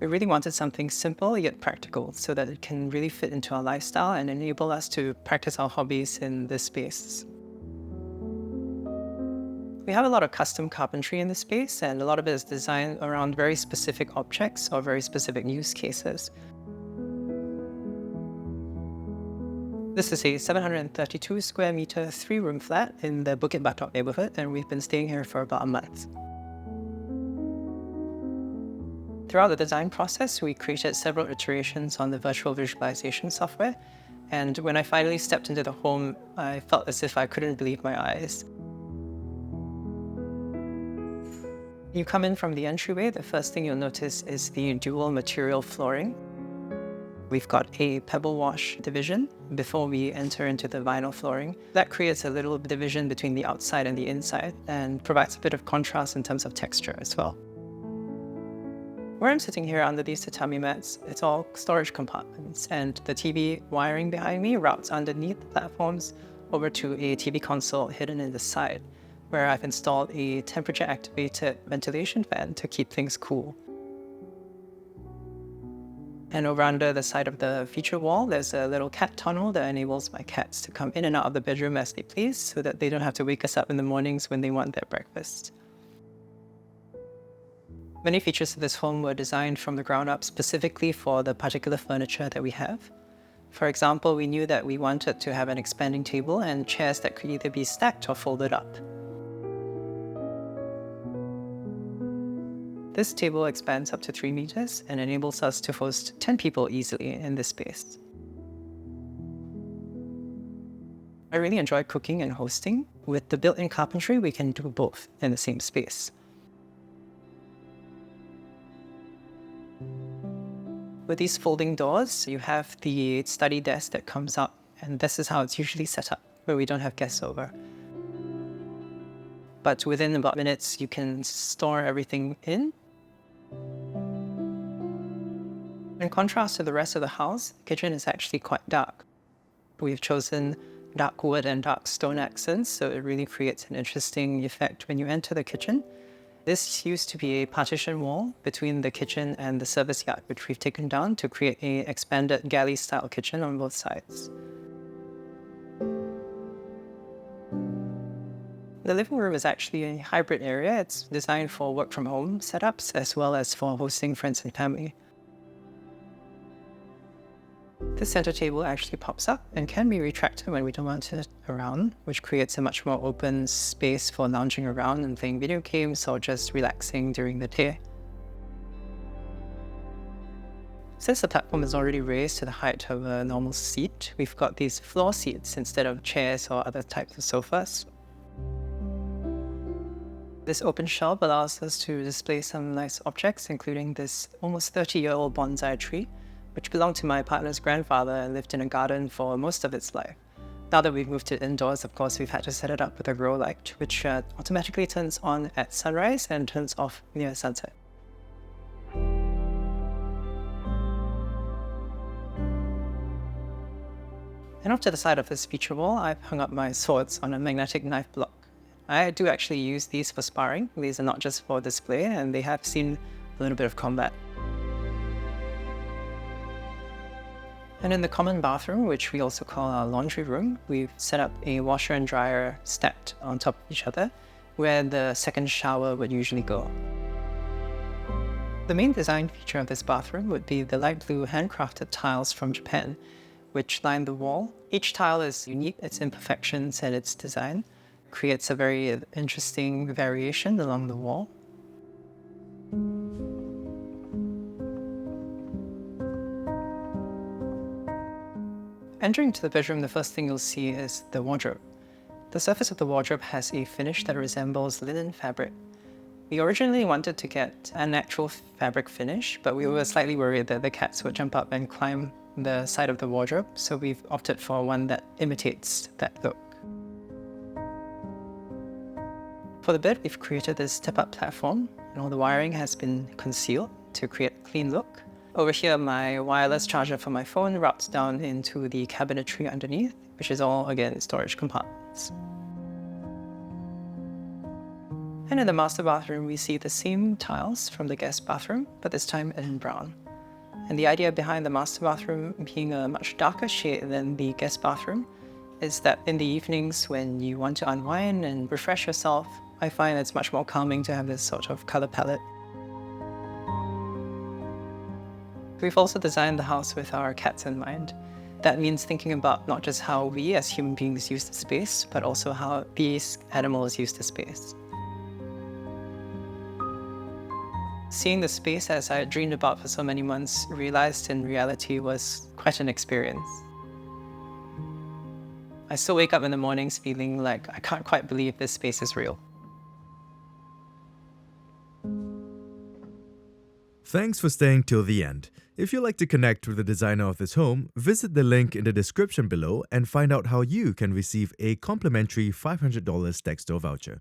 We really wanted something simple yet practical so that it can really fit into our lifestyle and enable us to practice our hobbies in this space. We have a lot of custom carpentry in this space, and a lot of it is designed around very specific objects or very specific use cases. This is a 732 square meter 3-room flat in the Bukit Batok neighbourhood, and we've been staying here for about a month. Throughout the design process, we created several iterations on the virtual visualization software, and when I finally stepped into the home, I felt as if I couldn't believe my eyes. You come in from the entryway, the first thing you'll notice is the dual material flooring. We've got a pebble wash division before we enter into the vinyl flooring. That creates a little division between the outside and the inside and provides a bit of contrast in terms of texture as well. Where I'm sitting here under these tatami mats, it's all storage compartments, and the TV wiring behind me routes underneath the platforms over to a TV console hidden in the side, where I've installed a temperature-activated ventilation fan to keep things cool. And over under the side of the feature wall, there's a little cat tunnel that enables my cats to come in and out of the bedroom as they please, so that they don't have to wake us up in the mornings when they want their breakfast. Many features of this home were designed from the ground up specifically for the particular furniture that we have. For example, we knew that we wanted to have an expanding table and chairs that could either be stacked or folded up. This table expands up to 3 meters and enables us to host 10 people easily in this space. I really enjoy cooking and hosting. With the built-in carpentry, we can do both in the same space. With these folding doors, you have the study desk that comes up, and this is how it's usually set up, where we don't have guests over. But within about minutes, you can store everything in. In contrast to the rest of the house, the kitchen is actually quite dark. We've chosen dark wood and dark stone accents, so it really creates an interesting effect when you enter the kitchen. This used to be a partition wall between the kitchen and the service yard, which we've taken down to create an expanded galley-style kitchen on both sides. The living room is actually a hybrid area. It's designed for work-from-home setups as well as for hosting friends and family. This center table actually pops up and can be retracted when we don't want it around, which creates a much more open space for lounging around and playing video games or just relaxing during the day. Since the platform is already raised to the height of a normal seat, we've got these floor seats instead of chairs or other types of sofas. This open shelf allows us to display some nice objects, including this almost 30-year-old bonsai tree, which belonged to my partner's grandfather and lived in a garden for most of its life. Now that we've moved it indoors, of course, we've had to set it up with a grow light, which automatically turns on at sunrise and turns off near sunset. And off to the side of this feature wall, I've hung up my swords on a magnetic knife block. I do actually use these for sparring. These are not just for display, and they have seen a little bit of combat. And in the common bathroom, which we also call our laundry room, we've set up a washer and dryer stacked on top of each other, where the second shower would usually go. The main design feature of this bathroom would be the light blue handcrafted tiles from Japan, which line the wall. Each tile is unique, its imperfections and its design creates a very interesting variation along the wall. Entering to the bedroom, the first thing you'll see is the wardrobe. The surface of the wardrobe has a finish that resembles linen fabric. We originally wanted to get a natural fabric finish, but we were slightly worried that the cats would jump up and climb the side of the wardrobe, so we've opted for one that imitates that look. For the bed, we've created this step-up platform, and all the wiring has been concealed to create a clean look. Over here, my wireless charger for my phone routes down into the cabinetry underneath, which is all, again, storage compartments. And in the master bathroom, we see the same tiles from the guest bathroom, but this time in brown. And the idea behind the master bathroom being a much darker shade than the guest bathroom is that in the evenings when you want to unwind and refresh yourself, I find it's much more calming to have this sort of color palette. We've also designed the house with our cats in mind. That means thinking about not just how we as human beings use the space, but also how these animals use the space. Seeing the space as I had dreamed about for so many months, realized in reality was quite an experience. I still wake up in the mornings feeling like I can't quite believe this space is real. Thanks for staying till the end. If you'd like to connect with the designer of this home, visit the link in the description below and find out how you can receive a complimentary $500 Textile voucher.